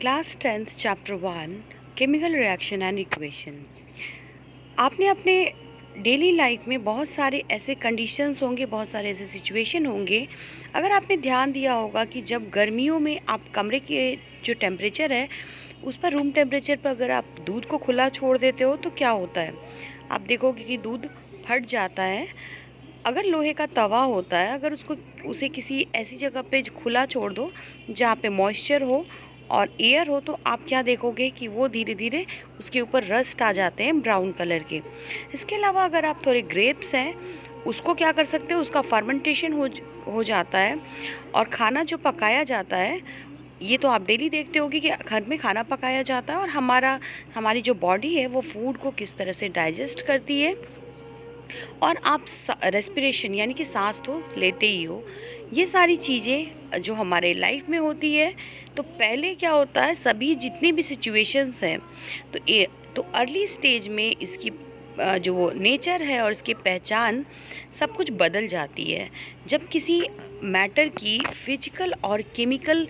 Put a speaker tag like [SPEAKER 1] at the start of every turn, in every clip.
[SPEAKER 1] Class 10th chapter 1 chemical reaction and equation. आपने अपने daily life में बहुत सारे ऐसे कंडीशंस होंगे, बहुत सारे ऐसे सिचुएशन होंगे। अगर आपने ध्यान दिया होगा कि जब गर्मियों में आप कमरे के जो टेम्परेचर है उस पर, रूम टेम्परेचर पर अगर आप दूध को खुला छोड़ देते हो तो क्या होता है, आप देखोगे कि दूध फट जाता है। अगर लोहे का तवा होता है, अगर उसे किसी ऐसी जगह पे खुला छोड़ दो जहाँ पे मॉइस्चर हो और एयर हो, तो आप क्या देखोगे कि वो धीरे धीरे उसके ऊपर रस्ट आ जाते हैं ब्राउन कलर के। इसके अलावा अगर आप थोड़े ग्रेप्स हैं उसको क्या कर सकते हो, उसका फर्मेंटेशन हो जाता है और खाना जो पकाया जाता है, ये तो आप डेली देखते होगे कि घर में खाना पकाया जाता है और हमारी जो बॉडी है वो फूड को किस तरह से डाइजेस्ट करती है। और आप रेस्पिरेशन यानी कि सांस तो लेते ही हो। ये सारी चीज़ें जो हमारे लाइफ में होती है, तो पहले क्या होता है, सभी जितनी भी सिचुएशंस हैं तो अर्ली स्टेज में इसकी जो वो नेचर है और इसकी पहचान सब कुछ बदल जाती है। जब किसी मैटर की फिजिकल और केमिकल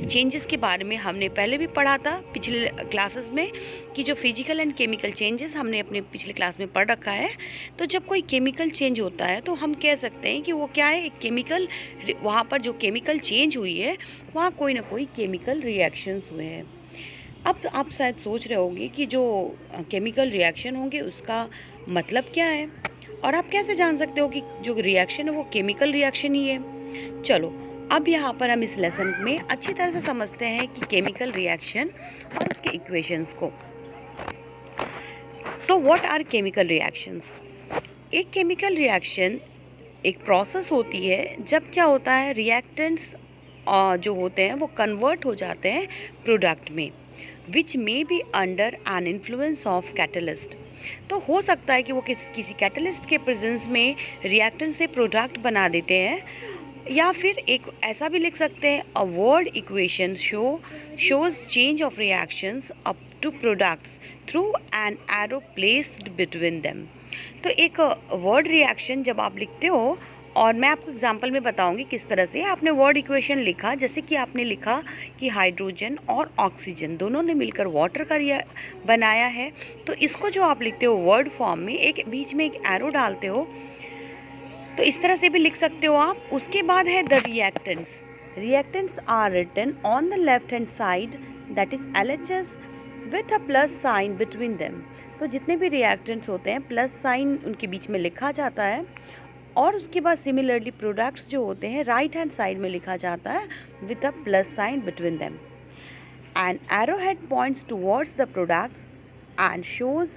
[SPEAKER 1] चेंजेस के बारे में हमने पहले भी पढ़ा था पिछले क्लासेस में, कि जो फिजिकल एंड केमिकल चेंजेस हमने अपने पिछले क्लास में पढ़ रखा है। तो जब कोई केमिकल चेंज होता है तो हम कह सकते हैं कि वो क्या है, एक केमिकल, वहाँ पर जो केमिकल चेंज हुई है वहाँ कोई ना कोई केमिकल रिएक्शंस हुए हैं। अब आप शायद सोच रहे होंगे कि जो केमिकल रिएक्शन होंगे उसका मतलब क्या है, और आप कैसे जान सकते हो कि जो रिएक्शन है वो केमिकल रिएक्शन ही है। चलो अब यहाँ पर हम इस लेसन में अच्छी तरह से समझते हैं कि केमिकल रिएक्शन और उसके इक्वेशंस को। तो व्हाट आर केमिकल रिएक्शंस? एक केमिकल रिएक्शन एक प्रोसेस होती है जब क्या होता है, रिएक्टेंट्स जो होते हैं वो कन्वर्ट हो जाते हैं प्रोडक्ट में, which may be under an influence of catalyst. तो हो सकता है कि वो किसी कैटलिस्ट के प्रेजेंस में रिएक्टेंट से प्रोडक्ट बना देते हैं, या फिर एक ऐसा भी लिख सकते हैं, a word equation shows change of reactions up to products through an arrow placed between them. तो एक वर्ड रिएक्शन जब आप लिखते हो, और मैं आपको एग्जांपल में बताऊंगी किस तरह से आपने वर्ड इक्वेशन लिखा। जैसे कि आपने लिखा कि हाइड्रोजन और ऑक्सीजन दोनों ने मिलकर वाटर का बनाया है, तो इसको जो आप लिखते हो वर्ड फॉर्म में, एक बीच में एक एरो डालते हो, तो इस तरह से भी लिख सकते हो आप। उसके बाद है the reactants are written on the left hand side, that is LHS with a plus sign between them. तो जितने भी रिएक्टेंट्स होते हैं प्लस साइन उनके बीच में लिखा जाता है, और उसके बाद सिमिलरली प्रोडक्ट्स जो होते हैं राइट हैंड साइड में लिखा जाता है with a plus sign between them. An arrowhead points towards the products and shows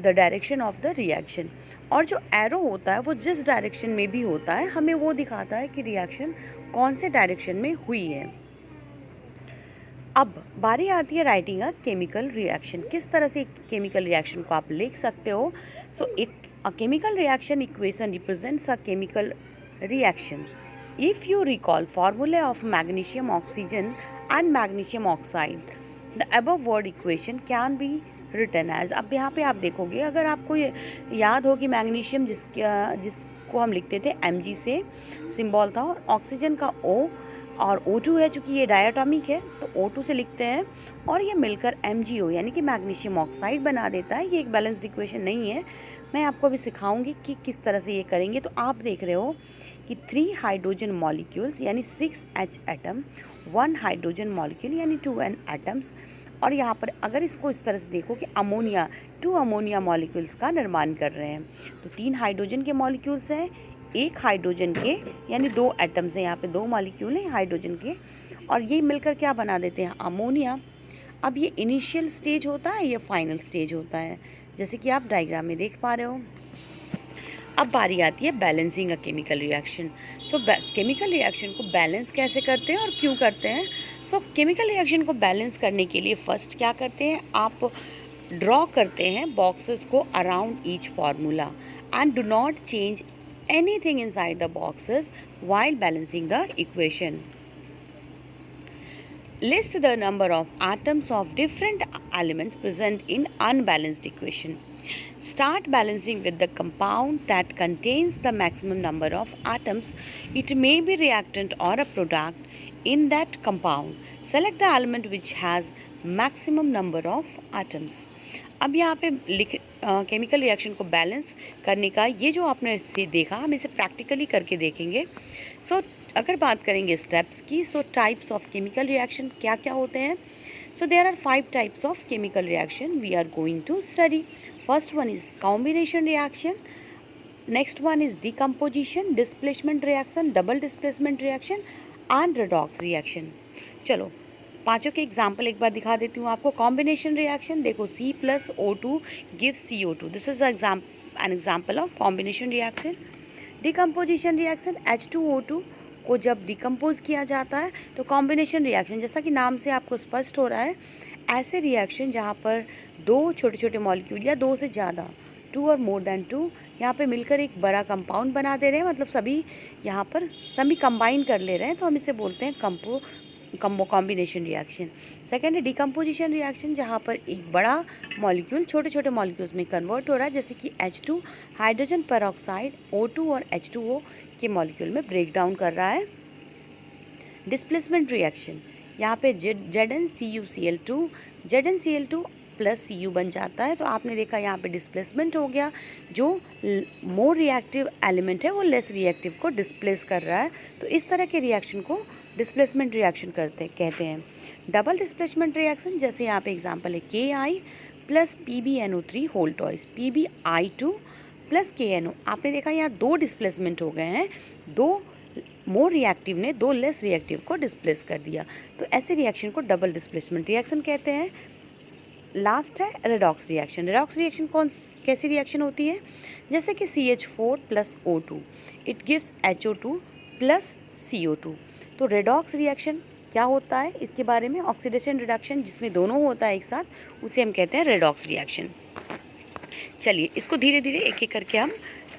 [SPEAKER 1] the direction of the reaction. और जो एरो होता है वो जिस डायरेक्शन में भी होता है हमें वो दिखाता है कि रिएक्शन कौन से डायरेक्शन में हुई है। अब बारी आती है राइटिंग अ केमिकल रिएक्शन। किस तरह से केमिकल रिएक्शन को आप लिख सकते हो। सो a chemical reaction equation represents a chemical reaction. If you recall formula of magnesium oxygen and magnesium oxide, the above word equation can be written as। अब यहाँ पे आप देखोगे, अगर आपको याद हो कि मैग्नीशियम जिसको हम लिखते थे Mg से सिंबल था, और ऑक्सीजन का O और O2 है, चूँकि ये डायटोमिक है तो O2 से लिखते हैं, और ये मिलकर MgO यानी कि मैग्नीशियम ऑक्साइड बना देता है। ये एक बैलेंस्ड इक्वेशन नहीं है, मैं आपको अभी सिखाऊंगी कि किस तरह से ये करेंगे। तो आप देख रहे हो कि 3 हाइड्रोजन मॉलिक्यूल्स यानी 6H एटम, 1 हाइड्रोजन मॉलिक्यूल यानी 2N एटम्स, और यहाँ पर अगर इसको इस तरह से देखो कि अमोनिया 2 अमोनिया मॉलिक्यूल्स का निर्माण कर रहे हैं। तो 3 हाइड्रोजन के मॉलिक्यूल्स हैं, 1 हाइड्रोजन के यानी 2 एटम्स हैं, यहाँ पे 2 मॉलिक्यूल हैं हाइड्रोजन के, और ये मिलकर क्या बना देते हैं, अमोनिया। अब ये इनिशियल स्टेज होता है, ये फाइनल स्टेज होता है, जैसे कि आप डायग्राम में देख पा रहे हो। अब बारी आती है balancing a chemical reaction. So chemical reaction को बैलेंस कैसे करते हैं और क्यों करते हैं। सो केमिकल रिएक्शन को बैलेंस करने के लिए फर्स्ट क्या करते हैं, आप ड्रॉ करते हैं बॉक्सेस को around each formula and do not change anything inside the boxes while balancing the equation. List the number of atoms of different elements present in unbalanced equation. Start balancing with the compound that contains the maximum number of atoms. It may be reactant or a product. in that compound. Select the element which has maximum number of atoms. अब यहाँ पे chemical reaction को balance करने का ये जो आपने इसे देखा, हम इसे प्रैक्टिकली करके देखेंगे. सो अगर बात करेंगे स्टेप्स की, सो टाइप्स ऑफ केमिकल रिएक्शन क्या क्या होते हैं. So there are 5 types of chemical reaction we are going to study. First one is combination reaction. Next one is decomposition, displacement reaction, double displacement reaction and redox reaction. चलो पांचों के example एक बार दिखा देती हूँ आपको. कॉम्बिनेशन रिएक्शन देखो, C+O2 gives CO2. This is an example of combination reaction. Decomposition reaction, H2O2 को जब डिकम्पोज किया जाता है तो कॉम्बिनेशन रिएक्शन, जैसा कि नाम से आपको स्पष्ट हो रहा है, ऐसे रिएक्शन जहाँ पर दो छोटे छोटे मॉलिक्यूल या दो से ज़्यादा, 2 और मोर देन 2, यहाँ पे मिलकर एक बड़ा कंपाउंड बना दे रहे हैं, मतलब सभी यहाँ पर सभी कंबाइन कर ले रहे हैं, तो हम इसे बोलते हैं कॉम्बिनेशन रिएक्शन. सेकेंड है डिकम्पोजिशन रिएक्शन, जहाँ पर एक बड़ा मॉलिक्यूल छोटे छोटे मॉलिक्यूल्स में कन्वर्ट हो रहा है, जैसे कि H2 हाइड्रोजन पेरोक्साइड O2 और H2O के मॉलिक्यूल में ब्रेक डाउन कर रहा है. डिस्प्लेसमेंट रिएक्शन, यहाँ पे ZnCuCl2 ZnCl2 प्लस Cu बन जाता है, तो आपने देखा यहाँ पे डिस्प्लेसमेंट हो गया. जो मोर रिएक्टिव एलिमेंट है वो लेस रिएक्टिव को डिस्प्लेस कर रहा है, तो इस तरह के रिएक्शन को डिस्प्लेसमेंट रिएक्शन कहते हैं. डबल डिस्प्लेसमेंट रिएक्शन, जैसे यहाँ पे एग्जांपल है Ki plus PbNO3 whole twice, PbI2 plus KNO. आपने देखा यहाँ दो डिस्प्लेसमेंट हो गए हैं, दो मोर रिएक्टिव ने दो लेस रिएक्टिव को डिस्प्लेस कर दिया, तो ऐसे रिएक्शन को डबल डिस्प्लेसमेंट रिएक्शन कहते हैं. लास्ट है रेडॉक्स रिएक्शन. रेडॉक्स रिएक्शन कैसी रिएक्शन होती है, जैसे कि CH4 plus O2 it gives HO2 plus CO2. तो रेडॉक्स रिएक्शन क्या होता है, इसके बारे में ऑक्सीडेशन रिडक्शन जिसमें दोनों होता है एक साथ, उसे हम कहते हैं रेडॉक्स रिएक्शन. चलिए इसको धीरे धीरे एक एक करके हम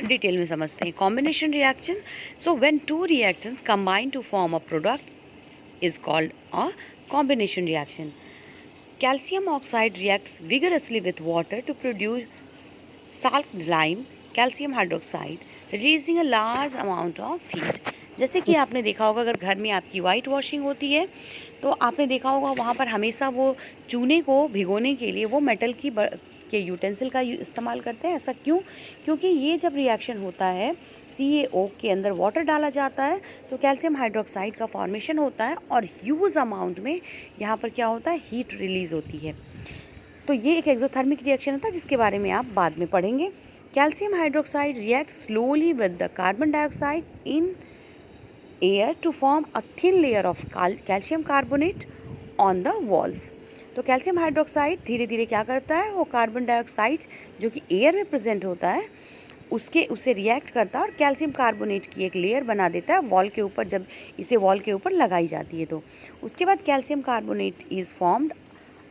[SPEAKER 1] डिटेल में समझते हैं. Combination reaction, so when two reactions combine to form a product is called a combination reaction. Calcium oxide reacts vigorously with water to produce salt lime calcium hydroxide, releasing a large amount of heat. जैसे कि आपने देखा होगा, अगर घर में आपकी white washing होती है तो आपने देखा होगा वहाँ पर हमेशा वो चूने को भिगोने के लिए वो मेटल के यूटेंसिल का इस्तेमाल करते हैं. ऐसा क्यों? क्योंकि ये जब रिएक्शन होता है CaO के अंदर वाटर डाला जाता है तो कैल्शियम हाइड्रोक्साइड का फॉर्मेशन होता है और ह्यूज अमाउंट में यहाँ पर क्या होता है, हीट रिलीज़ होती है. तो ये एक एक्सोथर्मिक रिएक्शन होता है जिसके बारे में आप बाद में पढ़ेंगे. Calcium hydroxide react slowly with the carbon dioxide in air to form a thin layer of calcium carbonate on the walls. तो कैल्शियम हाइड्रोक्साइड धीरे धीरे क्या करता है, वो कार्बन डाइऑक्साइड जो कि एयर में प्रेजेंट होता है उससे रिएक्ट करता है और कैल्शियम कार्बोनेट की एक लेयर बना देता है वॉल के ऊपर. जब इसे वॉल के ऊपर लगाई जाती है तो उसके बाद calcium carbonate is formed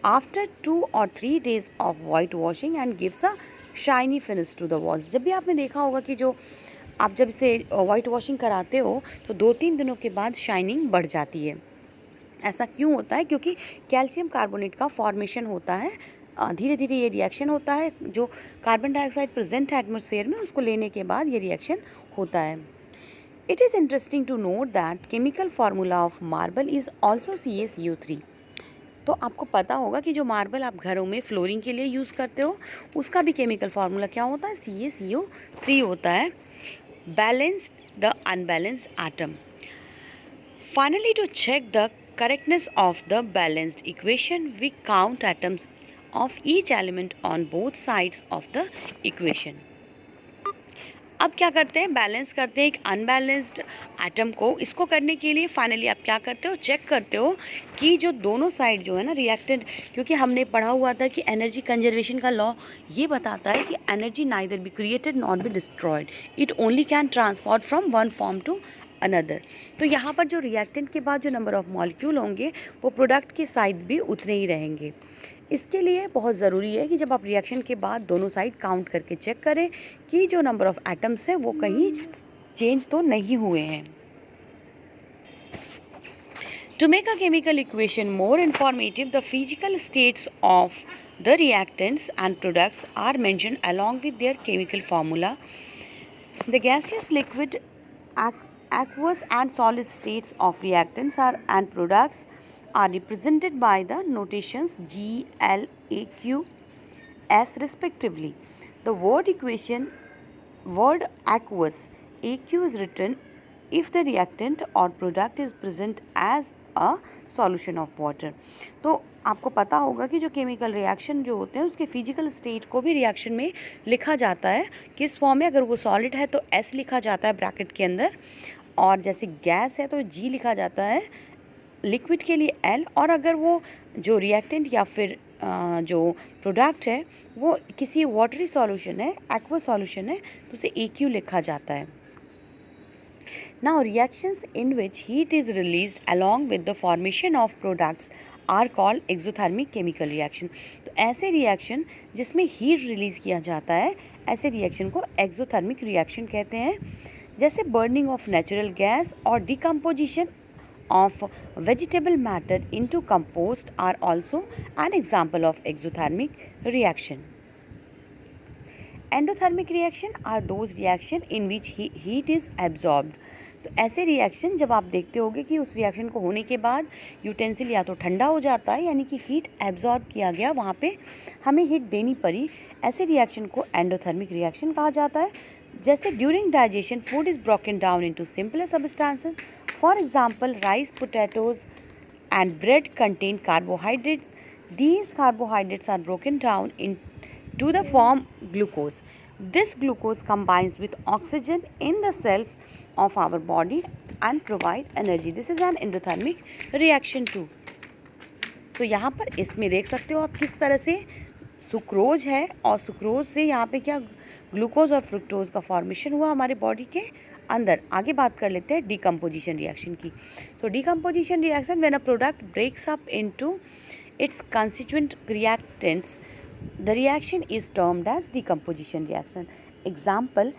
[SPEAKER 1] after 2 और 3 days of white washing and gives a shiny finish to the walls. जब भी आपने देखा होगा कि जो आप जब इसे वाइट वॉशिंग कराते हो तो 2-3 दिनों के बाद शाइनिंग बढ़ जाती है. ऐसा क्यों होता है? क्योंकि कैल्शियम कार्बोनेट का फॉर्मेशन होता है. धीरे धीरे ये रिएक्शन होता है, जो कार्बन डाइऑक्साइड प्रेजेंट है एटमॉस्फेयर में उसको लेने के बाद ये रिएक्शन होता है. It is interesting to note that chemical formula of marble is also CaCO3. तो आपको पता होगा कि जो मार्बल आप घरों में फ्लोरिंग के लिए यूज़ करते हो उसका भी केमिकल फार्मूला क्या होता है, CaCO3 होता है. Balance the unbalanced atom. Finally, to check the correctness of the balanced equation, we count atoms of each element on both sides of the equation. अब क्या करते हैं, बैलेंस करते हैं एक अनबैलेंस्ड एटम को. इसको करने के लिए फाइनली आप क्या करते हो, चेक करते हो कि जो दोनों साइड जो है ना रिएक्टेंट, क्योंकि हमने पढ़ा हुआ था कि एनर्जी कंजर्वेशन का लॉ ये बताता है कि energy neither be created not be destroyed, it only can transport from one form to another. तो यहाँ पर जो रिएक्टेंट के बाद जो नंबर ऑफ मॉलिक्यूल होंगे वो प्रोडक्ट के साइड भी उतने ही रहेंगे. इसके लिए बहुत ज़रूरी है कि जब आप रिएक्शन के बाद दोनों साइड काउंट करके चेक करें कि जो नंबर ऑफ एटम्स हैं वो कहीं चेंज तो नहीं हुए हैं. To make a chemical equation more informative, the physical states of the reactants and products are mentioned along with their chemical formula. The gaseous liquid aqueous and solid states of reactants and products are represented by the notations G, L, A, Q, S respectively. The word aqueous AQ is written if the reactant or product is present as a solution of water. तो आपको पता होगा कि जो chemical reaction जो होते हैं उसके फिजिकल स्टेट को भी रिएक्शन में लिखा जाता है किस फॉर्म में. अगर वो सॉलिड है तो S लिखा जाता है ब्रैकेट के अंदर, और जैसे गैस है तो G लिखा जाता है, लिक्विड के लिए L, और अगर वो जो रिएक्टेंट या फिर जो प्रोडक्ट है वो किसी वाटरी सॉल्यूशन है, एक्वा सॉल्यूशन है, तो उसे AQ लिखा जाता है. Now reactions in which heat is released along with the formation of products are called exothermic chemical reaction. तो ऐसे रिएक्शन जिसमें हीट रिलीज़ किया जाता है, ऐसे रिएक्शन को एक्सोथर्मिक रिएक्शन कहते हैं. जैसे बर्निंग ऑफ नेचुरल गैस और decomposition of vegetable matter into compost are also an example of exothermic reaction. Endothermic reaction are those reaction in which heat is absorbed. तो ऐसे रिएक्शन जब आप देखते होगे कि उस रिएक्शन को होने के बाद यूटेंसिल या तो ठंडा हो जाता है, यानी कि हीट एब्जॉर्ब किया गया, वहाँ पे हमें हीट देनी पड़ी, ऐसे रिएक्शन को एंडोथर्मिक रिएक्शन कहा जाता है. जैसे during digestion food is broken down into simpler substances. For example rice, potatoes and bread contain carbohydrates. These carbohydrates are broken down into the form glucose. This glucose combines with oxygen in the cells of our body and provide energy. This is an endothermic reaction too. तो यहाँ पर इसमें देख सकते हो आप किस तरह से सुक्रोज है, और सुक्रोज से यहाँ पे क्या ग्लूकोज और फ्रुक्टोज का फॉर्मेशन हुआ हमारे बॉडी के अंदर. आगे बात कर लेते हैं डिकम्पोजिशन रिएक्शन की. तो decomposition reaction when a product breaks up into its constituent reactants, the reaction is termed as decomposition reaction. Example,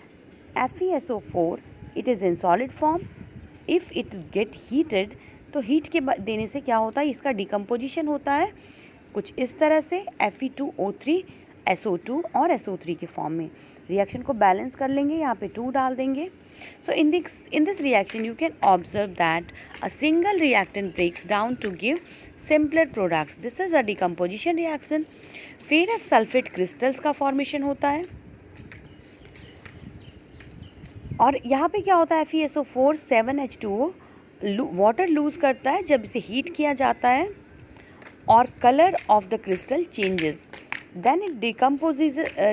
[SPEAKER 1] FeSO4, it is in solid form. If it get heated, तो heat के देने से क्या होता है, इसका डिकम्पोजिशन होता है कुछ इस तरह से Fe2O3 SO2 और SO3 के फॉर्म में. रिएक्शन को बैलेंस कर लेंगे, यहाँ पे 2 डाल देंगे. So in this reaction you can observe that a single reactant breaks down to give simpler products. This is a decomposition reaction. Ferrous sulfate crystals का formation होता है, और यहाँ पे क्या होता है, FeSO4 7H2O वाटर लूज करता है जब इसे हीट किया जाता है, और colour of the crystal changes. Then it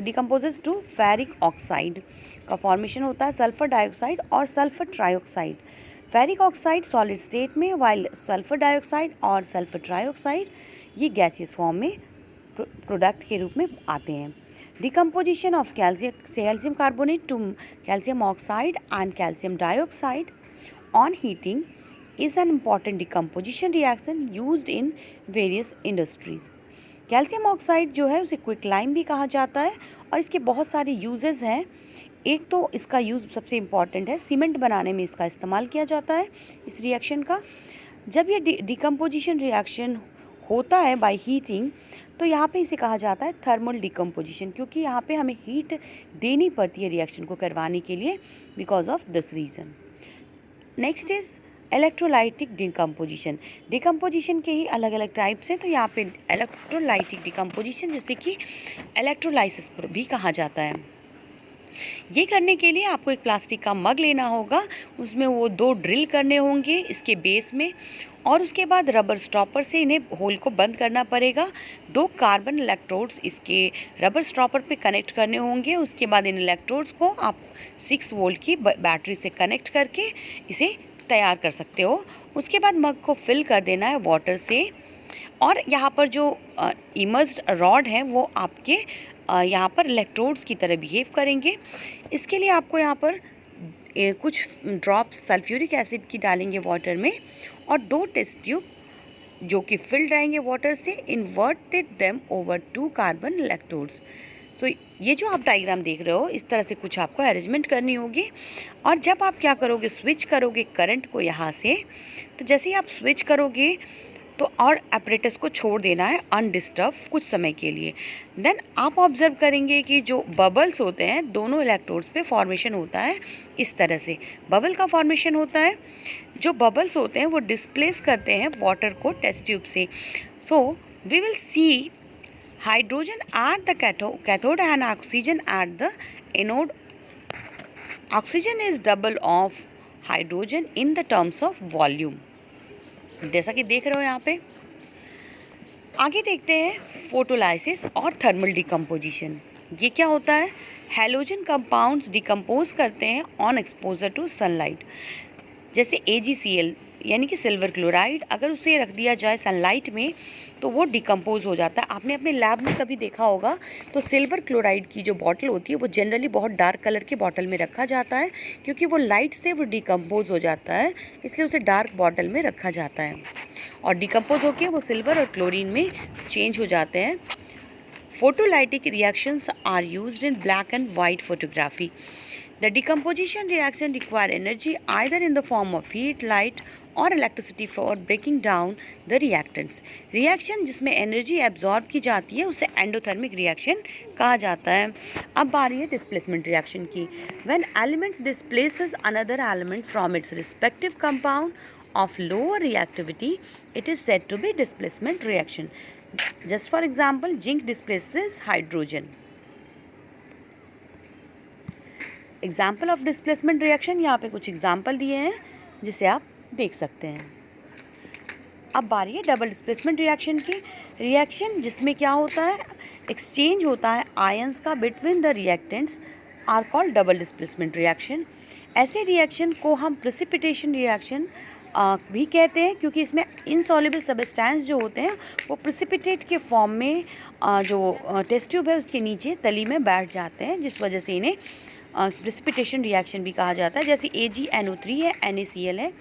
[SPEAKER 1] decomposes to ferric oxide का फॉर्मेशन होता है, सल्फर डाइऑक्साइड और sulphur trioxide. Ferric oxide solid state में, वाइल सल्फर डाइऑक्साइड और सल्फर ट्राइऑक्साइड ये गैसियस फॉर्म में प्रोडक्ट के रूप में आते हैं. Decomposition of calcium carbonate to calcium oxide and calcium dioxide on heating is an important decomposition reaction used in various industries. Calcium oxide जो है उसे क्विकलाइम भी कहा जाता है, और इसके बहुत सारे यूजेस हैं. एक तो इसका यूज़ सबसे इम्पॉर्टेंट है, सीमेंट बनाने में इसका इस्तेमाल किया जाता है इस रिएक्शन का. जब ये डिकम्पोजिशन रिएक्शन होता है बाय हीटिंग, तो यहाँ पे इसे कहा जाता है थर्मल डिकम्पोजिशन, क्योंकि यहाँ पे हमें हीट देनी पड़ती है रिएक्शन को करवाने के लिए, because of this reason. Next is electrolytic decomposition. Decomposition के ही अलग अलग टाइप्स हैं. तो यहाँ पे इलेक्ट्रोलाइटिक डिकम्पोजिशन, जैसे कि इलेक्ट्रोलाइसिस भी कहा जाता है. ये करने के लिए आपको एक प्लास्टिक का मग लेना होगा, उसमें वो 2 ड्रिल करने होंगे इसके बेस में, और उसके बाद रबर स्टॉपर से इन्हें होल को बंद करना पड़ेगा. 2 कार्बन इलेक्ट्रोड्स इसके रबर स्टॉपर पे कनेक्ट करने होंगे. उसके बाद इन इलेक्ट्रोड्स को आप 6 वोल्ट की बैटरी से कनेक्ट करके इसे तैयार कर सकते हो. उसके बाद मग को फिल कर देना है वाटर से, और यहाँ पर जो इमर्स्ड रॉड है वो आपके यहाँ पर इलेक्ट्रोड्स की तरह बिहेव करेंगे. इसके लिए आपको यहाँ पर कुछ ड्रॉप्स सल्फ्यूरिक एसिड की डालेंगे वाटर में, और 2 टेस्ट ट्यूब जो कि फिल्ड रहेंगे वाटर से, inverted them over 2 carbon electrodes. तो ये जो आप डायग्राम देख रहे हो, इस तरह से कुछ आपको अरेंजमेंट करनी होगी. और जब आप क्या करोगे, स्विच करोगे करंट को यहाँ से, तो जैसे ही आप स्विच करोगे तो और apparatus को छोड़ देना है अनडिस्टर्ब कुछ समय के लिए। देन आप ऑब्जर्व करेंगे कि जो बबल्स होते हैं दोनों इलेक्ट्रोड्स पे फॉर्मेशन होता है इस तरह से। बबल का फॉर्मेशन होता है, जो बबल्स होते हैं वो डिस्प्लेस करते हैं वाटर को टेस्ट ट्यूब से। So we will see hydrogen at the cathode and oxygen at the anode. Oxygen is double of hydrogen in the terms of volume, जैसा कि देख रहे हो यहाँ पे। आगे देखते हैं फोटोलाइसिस और थर्मल डिकम्पोजिशन। ये क्या होता है? हैलोजन कंपाउंड्स डिकम्पोज करते हैं ऑन एक्सपोजर टू सनलाइट। जैसे AgCl यानी कि सिल्वर क्लोराइड, अगर उसे रख दिया जाए सनलाइट में तो वो डिकम्पोज हो जाता है। आपने अपने लैब में कभी देखा होगा तो सिल्वर क्लोराइड की जो बॉटल होती है वो जनरली बहुत डार्क कलर के बॉटल में रखा जाता है, क्योंकि वो लाइट से वो डिकम्पोज हो जाता है, इसलिए उसे डार्क बॉटल में रखा जाता है और डिकम्पोज होकर वो सिल्वर और क्लोरीन में चेंज हो जाते हैं। Photolytic reactions are used in black and white photography. The decomposition reaction require energy either in the form of heat, light or electricity for breaking down the reactants. Reaction जिसमें energy absorb की जाती है उसे endothermic reaction कहा जाता है। अब बारी है displacement reaction की। When elements displaces another element from its respective compound of lower reactivity, it is said to be displacement reaction. Just for example, zinc displaces hydrogen. Example of displacement reaction, यहाँ पे कुछ example दिए हैं जिसे आप देख सकते हैं। अब बारी है डबल डिस्प्लेसमेंट रिएक्शन की। रिएक्शन जिसमें क्या होता है, एक्सचेंज होता है आयंस का between the reactants are called double displacement reaction. ऐसे रिएक्शन को हम प्रेसिपिटेशन रिएक्शन भी कहते हैं, क्योंकि इसमें इनसॉल्युबल सब्सटेंस जो होते हैं वो प्रेसिपिटेट के फॉर्म में जो टेस्ट ट्यूब है उसके नीचे तली में बैठ जाते हैं, जिस वजह से इन्हें प्रेसिपिटेशन रिएक्शन भी कहा जाता है। जैसे AgNO3 है, NaCl है।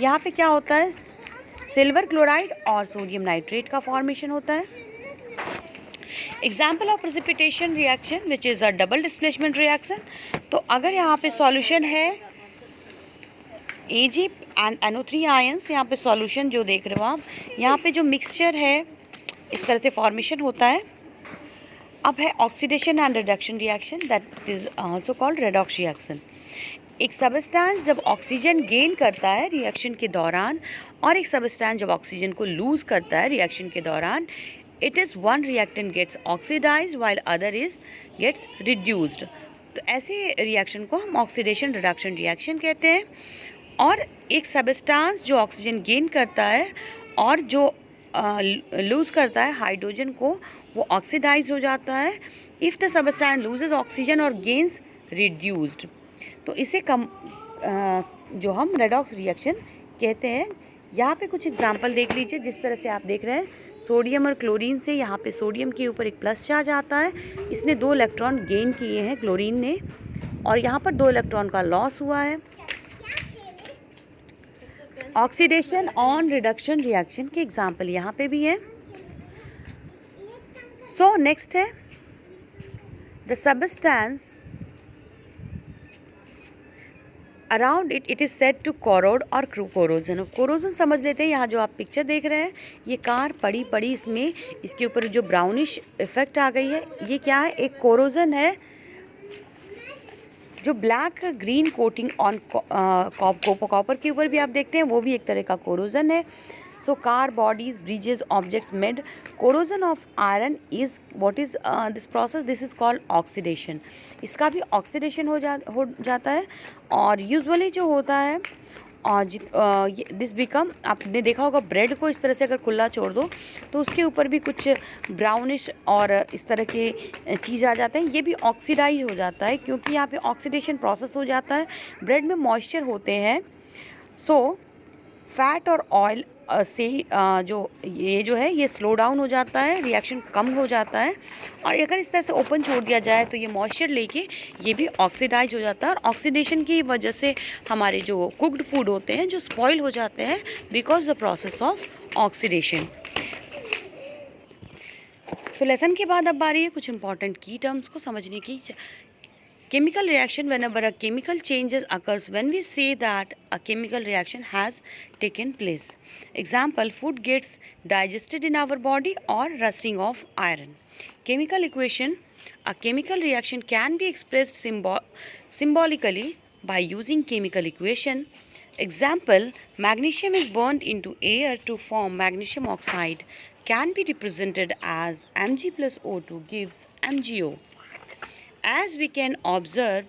[SPEAKER 1] यहाँ पे क्या होता है, सिल्वर क्लोराइड और सोडियम नाइट्रेट का फॉर्मेशन होता है। Example of precipitation reaction which is a double displacement reaction. तो अगर यहाँ पे सॉल्यूशन है Ag एंड NO3 आयंस, यहाँ पे सॉल्यूशन जो देख रहे हो आप, यहाँ पे जो मिक्सचर है इस तरह से फॉर्मेशन होता है। अब है oxidation and reduction reaction, that is also called redox reaction. एक सबस्टेंस जब ऑक्सीजन गेन करता है रिएक्शन के दौरान और एक सबस्टेंस जब ऑक्सीजन को लूज करता है रिएक्शन के दौरान, it is one reactant gets oxidised while other is gets reduced. तो ऐसे रिएक्शन को हम ऑक्सीडेशन रिडक्शन रिएक्शन कहते हैं। और एक सबस्टेंस जो ऑक्सीजन गेन करता है और जो लूज़ करता है हाइड्रोजन को, वो ऑक्सीडाइज हो जाता है if the substance loses oxygen और गेन्स रिड्यूस्ड। तो इसे जो हम रेडॉक्स रिएक्शन कहते हैं। यहाँ पे कुछ एग्जांपल देख लीजिए। जिस तरह से आप देख रहे हैं सोडियम और क्लोरीन से, यहाँ पे सोडियम के ऊपर एक प्लस चार्ज आता है, इसने 2 इलेक्ट्रॉन गेन किए हैं क्लोरीन ने, और यहाँ पर 2 इलेक्ट्रॉन का लॉस हुआ है। ऑक्सीडेशन ऑन रिडक्शन रिएक्शन के एग्जाम्पल यहाँ पे भी हैं। सो नेक्स्ट है the substance around it is said to corrode और कोरोजन। कोरोजन समझ लेते हैं। यहाँ जो आप पिक्चर देख रहे हैं ये कार पड़ी इसमें इसके ऊपर जो ब्राउनिश इफेक्ट आ गई है, ये क्या है, एक कोरोजन है। जो black green coating on copper के ऊपर भी आप देखते हैं, वो भी एक तरह का कोरोजन है। So car bodies bridges objects made corrosion of iron is what is this process, this is called oxidation. इसका भी ऑक्सीडेशन हो जाता है। और यूजुअली जो होता है और दिस बिकम, आपने देखा होगा ब्रेड को इस तरह से अगर खुला छोड़ दो तो उसके ऊपर भी कुछ ब्राउनिश और इस तरह के चीज़ आ जाते हैं, ये भी ऑक्सीडाइज हो जाता है क्योंकि यहाँ पे ऑक्सीडेशन प्रोसेस हो जाता है। ब्रेड में मॉइस्चर होते हैं। सो फैट और ऑयल से जो है ये स्लो डाउन हो जाता है, रिएक्शन कम हो जाता है। और अगर इस तरह से ओपन छोड़ दिया जाए तो ये मॉइस्चर लेके ये भी ऑक्सीडाइज हो जाता है। और ऑक्सीडेशन की वजह से हमारे जो कुक्ड फूड होते हैं जो स्पॉइल हो जाते हैं because the process of oxidation. So lesson के बाद अब बारी है कुछ इंपॉर्टेंट की टर्म्स को समझने की। Chemical reaction, whenever a chemical changes occurs when we say that a chemical reaction has taken place. Example, food gets digested in our body or rusting of iron. Chemical equation, a chemical reaction can be expressed symbolically by using chemical equation. Example, magnesium is burned into air to form magnesium oxide, can be represented as Mg plus O2 gives MgO. As we can observe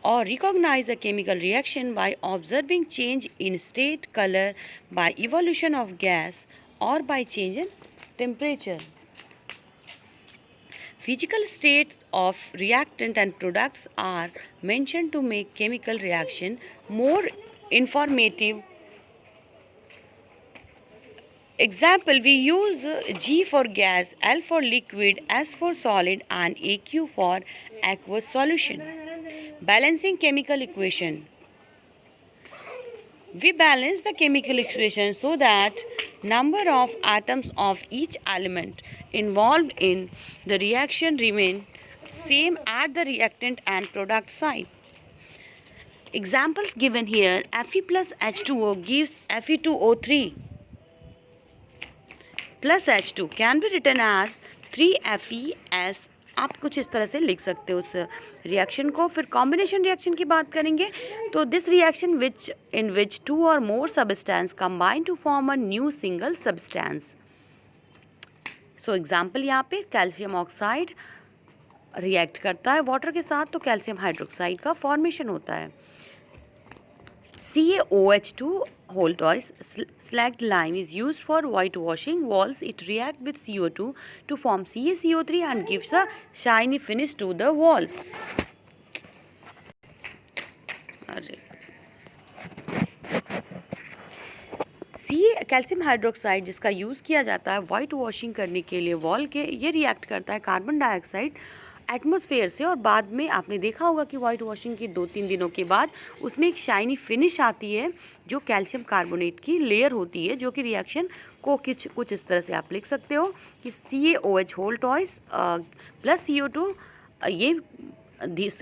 [SPEAKER 1] or recognize a chemical reaction by observing change in state, color, by evolution of gas, or by change in temperature. Physical states of reactant and products are mentioned to make chemical reaction more informative. Example, we use G for gas, L for liquid, S for solid, and AQ for aqueous solution. Balancing chemical equation. We balance the chemical equation so that number of atoms of each element involved in the reaction remain same at the reactant and product side. Examples given here, Fe plus H2O gives Fe2O3 plus H2 can be written as 3FeS. आप कुछ इस तरह से लिख सकते हो उस reaction को. फिर कॉम्बिनेशन रिएक्शन की बात करेंगे तो this reaction which in which 2 और more substance combine to form a new single substance. So example यहाँ पे कैल्शियम ऑक्साइड रिएक्ट करता है वाटर के साथ तो कैल्शियम हाइड्रोक्साइड का फॉर्मेशन होता है. CaOH2 whole twice slacked line is used for whitewashing walls. It reacts with CO2 to form CaCO3 and gives a shiny finish to the walls. Calcium hydroxide जिसका यूज़ किया जाता है वाइट वॉशिंग करने के लिए wall के, ये react करता है कार्बन डाइऑक्साइड एटमॉस्फेयर से और बाद में आपने देखा होगा कि वाइट वॉशिंग के 2-3 दिनों के बाद उसमें एक शाइनी फिनिश आती है जो कैल्शियम कार्बोनेट की लेयर होती है, जो कि रिएक्शन को कुछ इस तरह से आप लिख सकते हो कि CaOH whole toys plus CO2. ये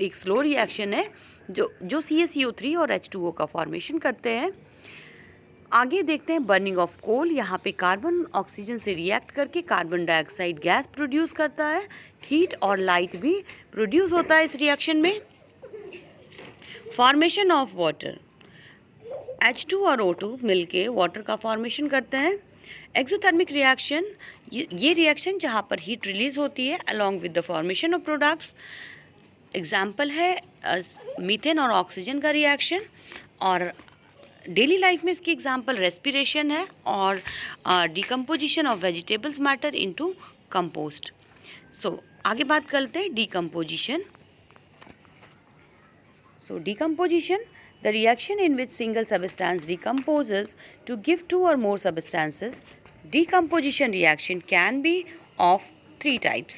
[SPEAKER 1] एक स्लो रिएक्शन है जो CaCO3 और H2O का फॉर्मेशन करते हैं. आगे देखते हैं बर्निंग ऑफ कोल. यहाँ पे कार्बन ऑक्सीजन से रिएक्ट करके कार्बन डाइऑक्साइड गैस प्रोड्यूस करता है. हीट और लाइट भी प्रोड्यूस होता है इस रिएक्शन में. फॉर्मेशन ऑफ वाटर, H2 और O2 मिलके वाटर का फॉर्मेशन करते हैं. एक्सोथर्मिक रिएक्शन, ये रिएक्शन जहाँ पर हीट रिलीज होती है along with the formation of products. Example है मीथेन और ऑक्सीजन का रिएक्शन. और डेली लाइफ में इसकी एग्जांपल रेस्पिरेशन है और decomposition of vegetables matter into compost. So आगे बात करते हैं decomposition. So decomposition, the reaction in which single substance decomposes to give 2 और more substances. Decomposition reaction can be of 3 types.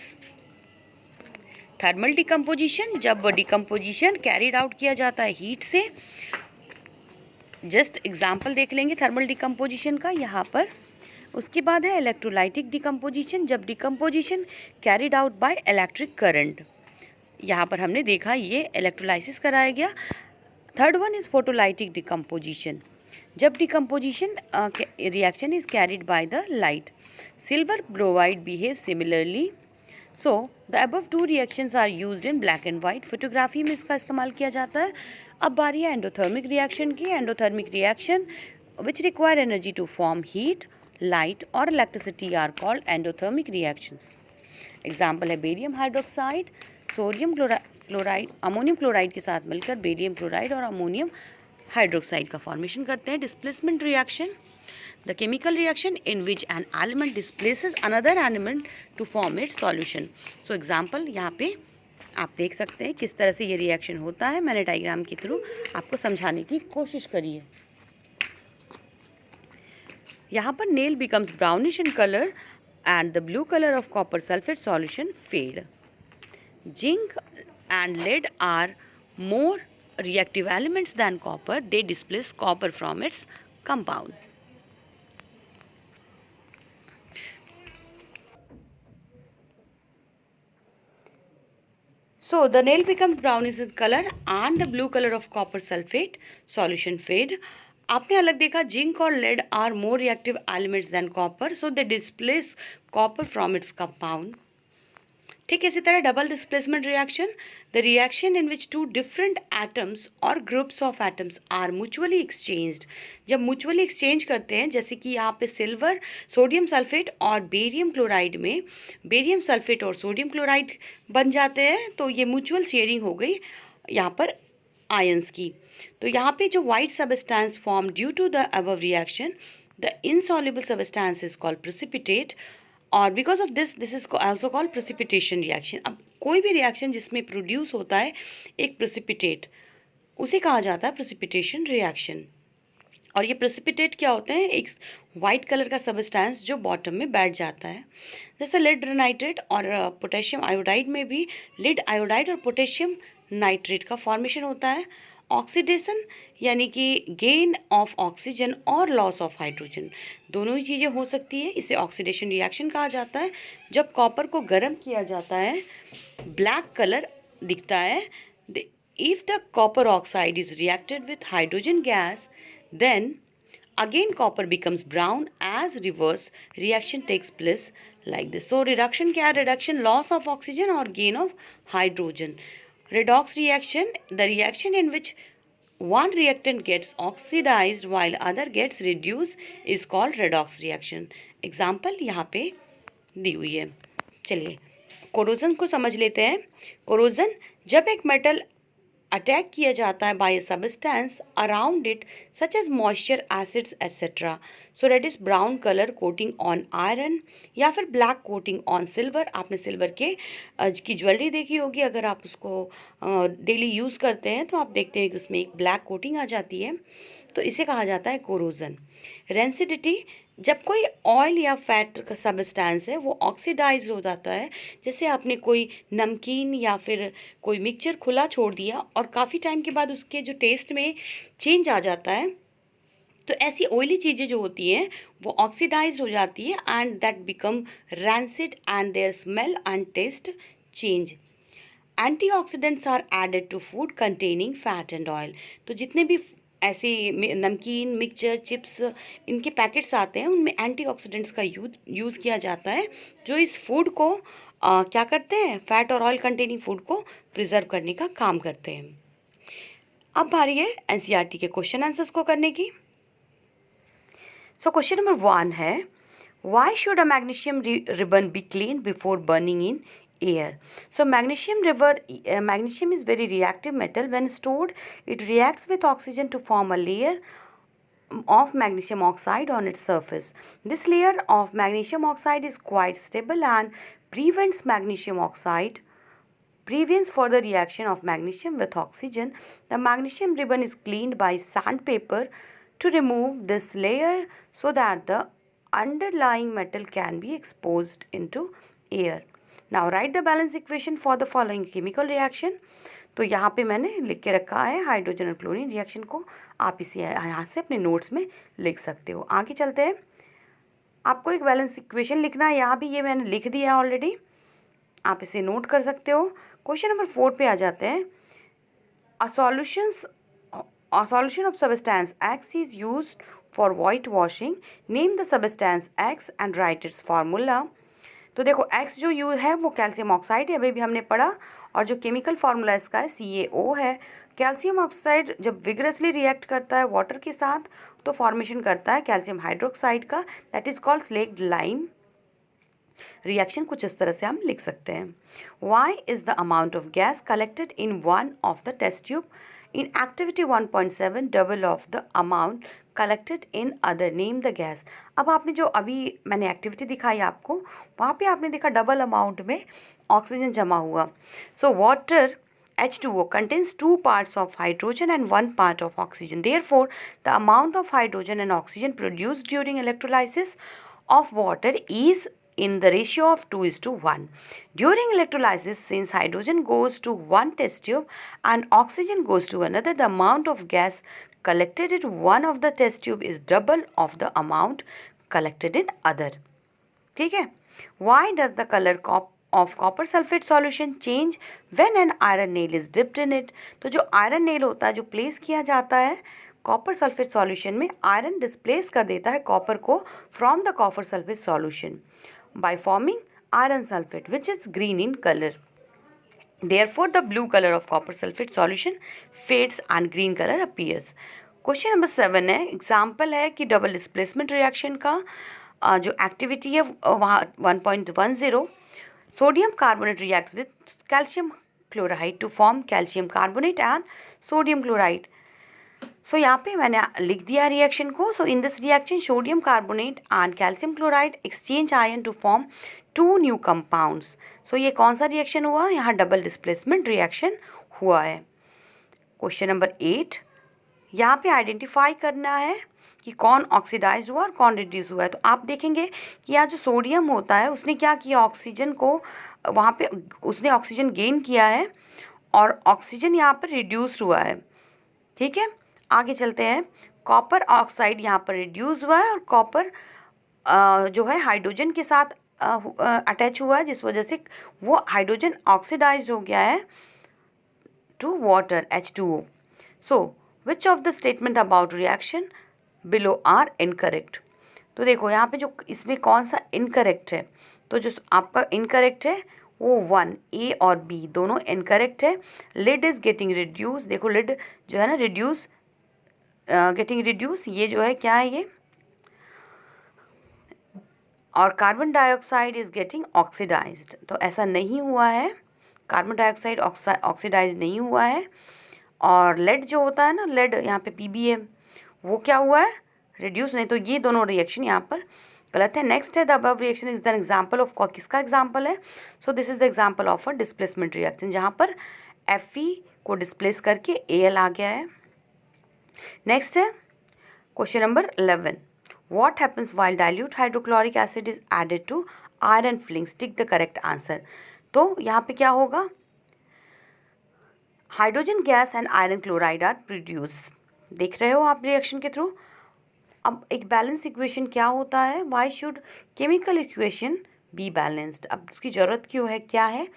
[SPEAKER 1] Thermal decomposition, जब decomposition carried out किया जाता है heat से. जस्ट एग्जाम्पल देख लेंगे थर्मल डिकम्पोजिशन का यहाँ पर. उसके बाद है इलेक्ट्रोलाइटिक डिकम्पोजिशन, जब decomposition carried out by electric current. यहाँ पर हमने देखा ये इलेक्ट्रोलाइसिस कराया गया. Third one is photolytic decomposition, जब decomposition reaction is carried by the light. Silver bromide behave similarly. So the above 2 reactions are used in black and white. Photography में इसका इस्तेमाल किया जाता है. अब बारी है एंडोथर्मिक रिएक्शन की. Endothermic reaction which require energy to form heat, light और electricity are called endothermic reactions. Example है barium hydroxide, sodium chloride ammonium chloride के साथ मिलकर बेरियम क्लोराइड और अमोनियम हाइड्रोक्साइड का फॉर्मेशन करते हैं. Displacement reaction, the chemical reaction in which an element displaces another element to form its solution. So example यहाँ पे आप देख सकते हैं किस तरह से ये रिएक्शन होता है. मैंने डायग्राम के थ्रू आपको समझाने की कोशिश करी है. यहाँ पर nail becomes brownish in color and the blue color of copper sulfate solution fade. Zinc and lead are more reactive elements than copper. They displace copper from its compound. So the nail becomes brownish in color and the blue color of copper sulfate solution fade. आपने अलग देखा zinc और lead are more reactive elements than copper, so they displace copper from its compound. ठीक इसी तरह double displacement reaction, the reaction in which two different atoms और groups of atoms are mutually exchanged. जब mutually exchange करते हैं, जैसे कि यहाँ पे सिल्वर सोडियम सल्फेट और बेरियम क्लोराइड में बेरियम सल्फेट और सोडियम क्लोराइड बन जाते हैं, तो ये म्यूचुअल शेयरिंग हो गई यहाँ पर आयंस की. तो यहाँ पे जो white substance form due to the above reaction, the insoluble substance is called precipitate, और because of this is also called precipitation reaction. अब कोई भी रिएक्शन जिसमें प्रोड्यूस होता है एक प्रेसिपिटेट, उसे कहा जाता है प्रेसिपिटेशन रिएक्शन. और ये प्रेसिपिटेट क्या होते हैं, एक वाइट कलर का सबस्टेंस जो बॉटम में बैठ जाता है. जैसे लेड नाइट्रेट और पोटेशियम आयोडाइड में भी लेड आयोडाइड और पोटेशियम नाइट्रेट का फॉर्मेशन होता है. ऑक्सीडेशन यानी कि गेन ऑफ ऑक्सीजन और लॉस ऑफ हाइड्रोजन, दोनों ही चीज़ें हो सकती है. इसे ऑक्सीडेशन रिएक्शन कहा जाता है. जब कॉपर को गर्म किया जाता है ब्लैक कलर दिखता है. If the copper oxide is reacted with hydrogen gas, then again copper becomes brown as reverse reaction takes place like this. So reduction क्या है, reduction loss of oxygen or gain of hydrogen. Redox reaction, the reaction in which one reactant gets oxidized while other gets reduced is called redox reaction. Example यहाँ पे दी हुई है. चलिए corrosion को समझ लेते हैं. कोरोजन जब एक मेटल अटैक किया जाता है by a substance around it such as moisture acids etcetera, so red is brown colour coating on iron या फिर ब्लैक कोटिंग ऑन सिल्वर. आपने सिल्वर के की ज्वेलरी देखी होगी, अगर आप उसको डेली यूज़ करते हैं तो आप देखते हैं कि उसमें एक ब्लैक कोटिंग आ जाती है, तो इसे कहा जाता है कोरोजन. रेंसिडिटी, जब कोई ऑयल या फैट का सबस्टेंस है वो ऑक्सीडाइज हो जाता है, जैसे आपने कोई नमकीन या फिर कोई मिक्सचर खुला छोड़ दिया और काफ़ी टाइम के बाद उसके जो टेस्ट में चेंज आ जाता है, तो ऐसी ऑयली चीज़ें जो होती हैं वो ऑक्सीडाइज हो जाती है and that become rancid and their smell and taste change. Antioxidants are added to food containing fat and oil. तो जितने भी ऐसे नमकीन मिक्सचर चिप्स इनके पैकेट्स आते हैं उनमें एंटीऑक्सीडेंट्स का यूज़ किया जाता है, जो इस फूड को क्या करते हैं, फैट और ऑयल कंटेनिंग फूड को प्रिजर्व करने का काम करते हैं. अब बारी है एनसीईआरटी के क्वेश्चन आंसर्स को करने की. सो क्वेश्चन नंबर 1 है, why should a magnesium ribbon be clean before burning in air? So magnesium is very reactive metal. When stored, it reacts with oxygen to form a layer of magnesium oxide on its surface. This layer of magnesium oxide is quite stable and prevents further reaction of magnesium with oxygen. The magnesium ribbon is cleaned by sandpaper to remove this layer so that the underlying metal can be exposed into air. Now write the balance equation for the following chemical reaction. तो यहाँ पे मैंने लिख के रखा है hydrogen और chlorine reaction को, आप इसे यहाँ से अपने नोट्स में लिख सकते हो. आगे चलते हैं. आपको एक बैलेंस इक्वेशन लिखना है, यहाँ भी ये मैंने लिख दिया है ऑलरेडी, आप इसे नोट कर सकते हो. क्वेश्चन नंबर 4 पे आ जाते हैं. A solution of substance X is used for whitewashing. Name the substance X and write its formula. तो देखो X जो यूज है वो कैल्शियम ऑक्साइड है, अभी भी हमने पढ़ा, और जो केमिकल फार्मूला इसका है CaO है. कैल्शियम ऑक्साइड जब विगरसली रिएक्ट करता है वाटर के साथ तो फॉर्मेशन करता है कैल्शियम हाइड्रोक्साइड का, that is called slaked lime reaction. कुछ इस तरह से हम लिख सकते हैं. Why is the amount of gas collected in one of the test tube in activity 1.7 double of the amount collected in other, name the gas. अब आपने जो अभी मैंने एक्टिविटी दिखाई आपको, वहाँ पे आपने देखा डबल अमाउंट में ऑक्सीजन जमा हुआ. So water H2O contains 2 parts of hydrogen and 1 part of oxygen. Therefore, the amount of hydrogen and oxygen produced during electrolysis of water is in the ratio of 2:1. During electrolysis, since hydrogen goes to one test tube and oxygen goes to another, the amount of gas collected in one of the test tube is double of the amount collected in other. ठीक है. Why does the color of copper sulfate solution change when an iron nail is dipped in it. तो जो iron nail होता है जो place किया जाता है कॉपर सल्फेट सॉल्यूशन में, आयरन डिस्प्लेस कर देता है कॉपर को from the copper sulphate solution by forming iron sulfate which is green in color. Therefore, the blue color of copper sulfate solution fades and green color appears. Question number 7 है, example है कि double displacement reaction का जो activity है वहाँ 1.10 sodium carbonate reacts with calcium chloride to form calcium carbonate and sodium chloride. So यहाँ पे मैंने लिख दिया रिएक्शन को. So in this reaction sodium carbonate and calcium chloride exchange ion to form 2 new compounds. So ये कौन सा reaction हुआ? यहाँ डबल डिस्प्लेसमेंट रिएक्शन हुआ है. क्वेश्चन नंबर 8, यहाँ पे आइडेंटिफाई करना है कि कौन ऑक्सीडाइज हुआ और कौन रिड्यूस हुआ है. तो आप देखेंगे कि यहाँ जो सोडियम होता है उसने क्या किया, ऑक्सीजन को वहाँ पे उसने ऑक्सीजन गेन किया है और ऑक्सीजन यहाँ पर रिड्यूस हुआ है. ठीक है, आगे चलते हैं. कॉपर ऑक्साइड यहाँ पर रिड्यूस हुआ है और कॉपर जो है हाइड्रोजन के साथ अटैच हुआ है, जिस वजह से वो हाइड्रोजन ऑक्सीडाइज्ड हो गया है to water H2O. So which of the statement about reaction below are incorrect. तो देखो यहाँ पे जो इसमें कौन सा इनकरेक्ट है, तो जो आपका इनकरेक्ट है वो 1 A और B दोनों इनकरेक्ट है. Lead is getting reduce. देखो लिड जो है ना रिड्यूस गेटिंग रिड्यूस, ये जो है क्या है ये, और carbon dioxide is getting oxidised. तो ऐसा नहीं हुआ है, कार्बन डाइऑक्साइड ऑक्सीडाइज नहीं हुआ है. और लेड जो होता है ना, लेड यहाँ पे PBM वो क्या हुआ है, रिड्यूस नहीं. तो ये दोनों रिएक्शन यहाँ पर गलत है. नेक्स्ट है the above reaction is the example of, किसका एग्जाम्पल है? So this is the example of a displacement reaction जहाँ पर Fe को डिस्प्लेस करके Al आ गया है. नेक्स्ट है question number 11, what happens while dilute hydrochloric acid is added to iron filings. Tick the correct answer. तो यहाँ पे क्या होगा, hydrogen gas and iron chloride are produce. देख रहे हो आप रिएक्शन के थ्रू. अब एक बैलेंस इक्वेशन क्या होता है, why should chemical equation be balanced. अब उसकी ज़रूरत क्यों है, क्या है?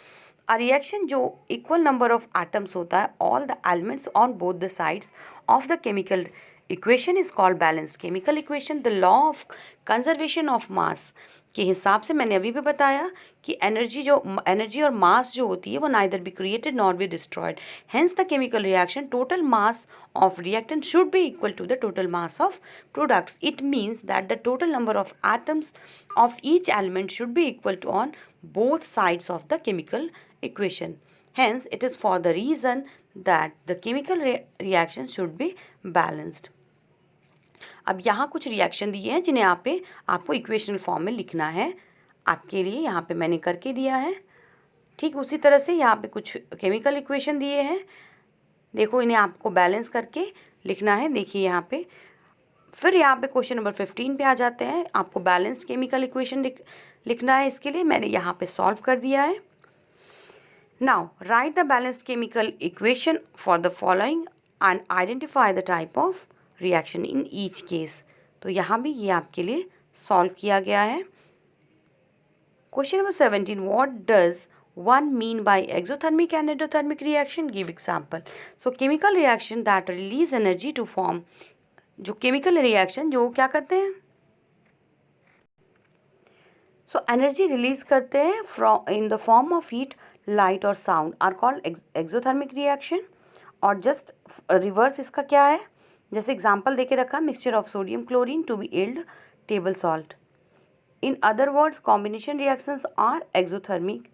[SPEAKER 1] अ रिएक्शन जो इक्वल नंबर ऑफ एटम्स होता है, all the elements on both the sides of the chemical equation is called balanced chemical equation. The law of conservation of mass के हिसाब से मैंने अभी भी बताया कि एनर्जी और मास जो होती है वो neither be created nor be destroyed. Hence the chemical reaction total mass of reactant should be equal to the total mass of products. It means that the total number of atoms of each element should be equal to on both sides of the chemical equation. Hence, it is for the reason that the chemical reaction should be balanced. अब यहाँ कुछ reaction दिए हैं जिन्हें आपको equational form में लिखना है. आपके लिए यहाँ पे मैंने करके दिया है. ठीक उसी तरह से यहाँ पे कुछ केमिकल इक्वेशन दिए हैं. देखो इन्हें आपको बैलेंस करके लिखना है. देखिए यहाँ पे, फिर यहाँ पे क्वेश्चन नंबर 15 पे आ जाते हैं. आपको बैलेंस्ड केमिकल इक्वेशन लिखना है. इसके लिए मैंने यहाँ पे सॉल्व कर दिया है. Now right the balanced chemical equation for the following and identify the type of reaction in each case. तो यहाँ भी ये आपके लिए सॉल्व किया गया है. Question number 17, what does one mean by exothermic and endothermic reaction? Give example. So chemical reaction that release energy to form, जो chemical reaction जो क्या करते हैं, so energy release करते हैं from in the form of heat, light और sound are called exothermic reaction. और just reverse इसका क्या है, जैसे example देके रखा, mixture of sodium chlorine to be yield table salt. In other words, combination reactions are exothermic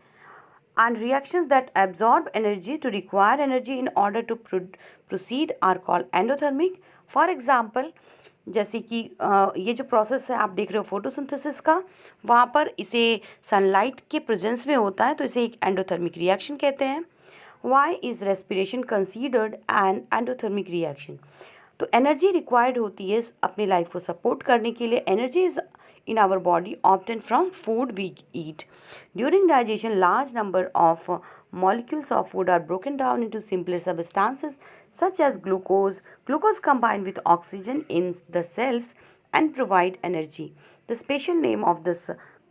[SPEAKER 1] and reactions that absorb energy to require energy in order to proceed are called endothermic. For example, जैसे कि ये जो process है आप देख रहे हो photosynthesis का, वहाँ पर इसे सनलाइट के प्रेजेंस में होता है, तो इसे एक एंडोथर्मिक रिएक्शन कहते हैं. Why is respiration considered an endothermic reaction? तो एनर्जी रिक्वायर्ड होती है अपनी लाइफ को सपोर्ट करने के लिए. Energy is in our body obtained from food we eat. During digestion, large number of molecules of food are broken down into simpler substances such as glucose. Glucose combined with oxygen in the cells and provide energy. The special name of this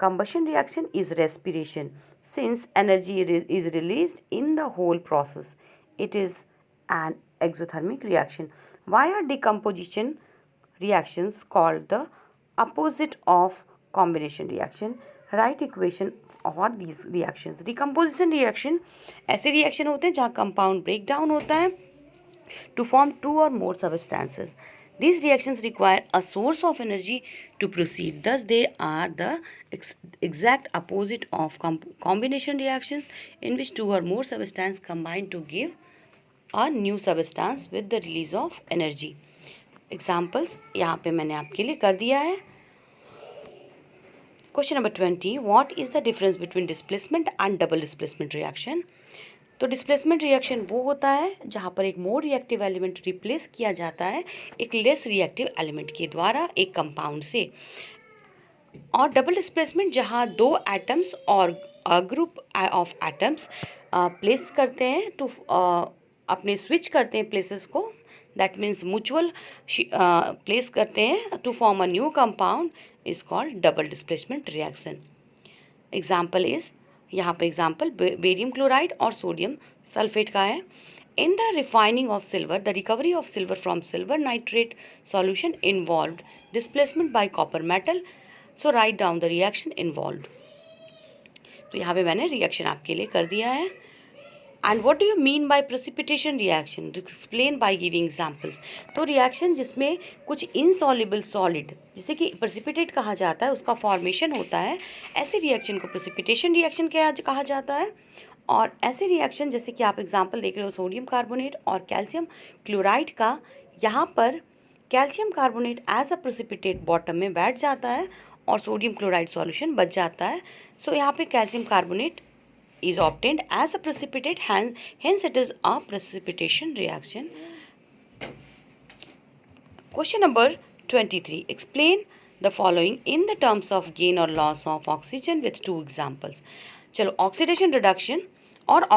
[SPEAKER 1] combustion reaction is respiration. Since energy is released in the whole process, it is an exothermic reaction. Why are decomposition reactions called the opposite of combination reaction? Write equation और these reactions. Decomposition reaction ऐसे reaction होते हैं जहाँ compound break down होता है to form two or more substances. These reactions require a source of energy to proceed. Thus, they are the exact opposite of combination reactions in which two or more substances combine to give a new substance with the release of energy. Examples यहाँ पे मैंने आपके लिए कर दिया है. Question number 20. What is the difference between displacement and double displacement reaction? तो displacement reaction वो होता है जहाँ पर एक मोर रिएक्टिव एलिमेंट रिप्लेस किया जाता है एक लेस रिएक्टिव एलिमेंट के द्वारा एक कंपाउंड से. और डबल डिस्प्लेसमेंट जहाँ दो एटम्स और ग्रुप ऑफ एटम्स प्लेस करते हैं टू अपने स्विच करते हैं प्लेसेस को. दैट मीन्स म्यूचुअल प्लेस करते हैं to form a new compound is called double displacement reaction. Example is यहाँ पर एग्जाम्पल बेरियम क्लोराइड और सोडियम सल्फेट का है. In the refining of silver the recovery of silver from silver nitrate solution involved displacement by copper metal. So write down the reaction involved. तो यहाँ पे मैंने reaction आपके लिए कर दिया है. And what do you mean by precipitation reaction? Explain by giving examples. तो रिएक्शन जिसमें कुछ इनसॉल्युबल सॉलिड जिसे कि प्रेसिपिटेट कहा जाता है उसका फॉर्मेशन होता है, ऐसे रिएक्शन को प्रेसिपिटेशन रिएक्शन कहा जाता है. और ऐसे रिएक्शन जैसे कि आप एग्जांपल देख रहे हो सोडियम कार्बोनेट और कैल्शियम क्लोराइड का, यहाँ पर calcium carbonate as a precipitate bottom में बैठ जाता है और सोडियम क्लोराइड सॉल्यूशन बच जाता है. सो यहाँ पे calcium carbonate is obtained as a precipitate, hence it is a precipitation reaction. Question number 23. Explain the following in the terms of gain or loss of oxygen with two examples. चलो oxidation reduction और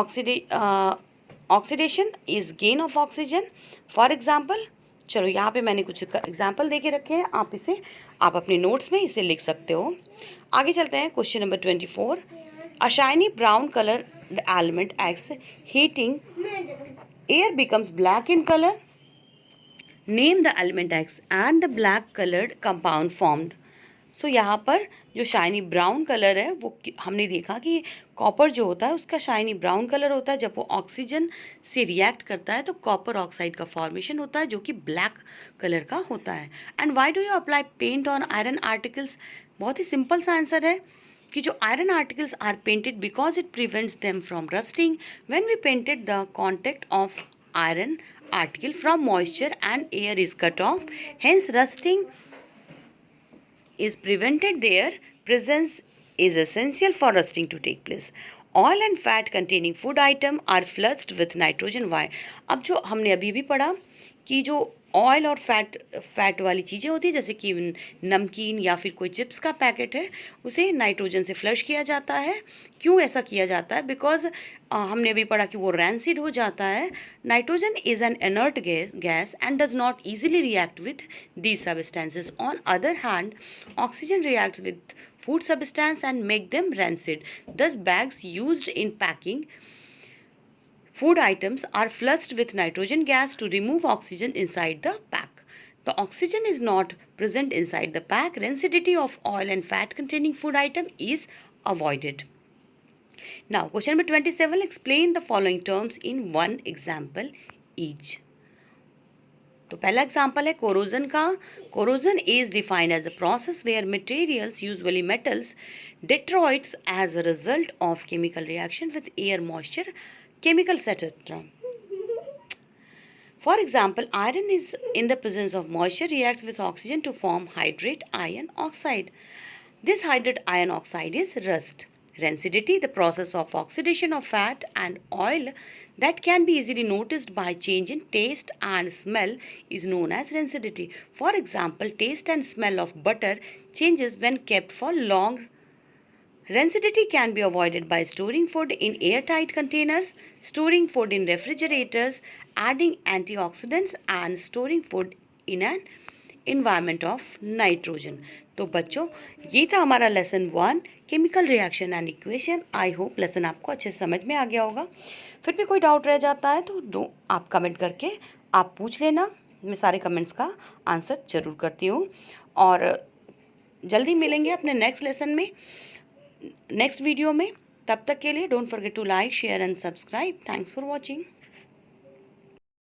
[SPEAKER 1] oxidation is gain of oxygen. For example, चलो यहाँ पे मैंने कुछ example दे के रखे हैं, आप अपने नोट्स में इसे लिख सकते हो. आगे चलते हैं. Question number 24. A shiny brown colored element acts heating. Air becomes black in color. Name the element X and the black colored compound formed. So यहाँ पर जो शाइनी ब्राउन कलर है वो हमने देखा कि कॉपर जो होता है उसका शाइनी ब्राउन कलर होता है. जब वो ऑक्सीजन से रिएक्ट करता है तो कॉपर ऑक्साइड का फॉर्मेशन होता है जो कि ब्लैक कलर का होता है. And why do you apply paint on iron articles? बहुत ही सिंपल सा आंसर है कि जो iron articles are painted because it prevents them from rusting. When we painted the contact of iron article from moisture and air is cut off, hence rusting is prevented. Their presence is essential for rusting to take place. Oil and fat containing food item are flushed with nitrogen. Why? अब जो हमने अभी भी पढ़ा कि जो oil और fat वाली चीज़ें होती है जैसे कि नमकीन या फिर कोई चिप्स का पैकेट है उसे नाइट्रोजन से फ्लश किया जाता है. क्यों ऐसा किया जाता है? बिकॉज हमने अभी पढ़ा कि वो रैंसिड हो जाता है. Nitrogen is an inert gas and does not easily react with these substances. On other hand oxygen reacts with food substance and make them rancid. Thus bags used in packing food items are flushed with nitrogen gas to remove oxygen inside the pack. The oxygen is not present inside the pack. Rancidity of oil and fat containing food item is avoided. Now question number 27. Explain the following terms in one example each. तो पहला example है corrosion का. Corrosion is defined as a process where materials usually metals deteriorates as a result of chemical reaction with air, moisture, chemicals, etc. For example, iron is in the presence of moisture reacts with oxygen to form hydrate iron oxide. This hydrate iron oxide is rust. Rancidity, the process of oxidation of fat and oil that can be easily noticed by change in taste and smell, is known as rancidity. For example, taste and smell of butter changes when kept for long. Rancidity can be avoided by storing food in airtight containers, storing food in refrigerators, adding antioxidants, and storing food in an environment of nitrogen. तो बच्चों, ये था हमारा lesson 1 chemical reaction and equation. I hope lesson आपको अच्छे से समझ में आ गया होगा। फिर भी कोई डाउट रह जाता है तो आप कमेंट करके आप पूछ लेना, मैं सारे कमेंट्स का आंसर ज़रूर करती हूँ। और जल्दी मिलेंगे अपने नेक्स्ट लेसन में, नेक्स्ट वीडियो में। तब तक के लिए don't forget to like, share and subscribe. Thanks for watching.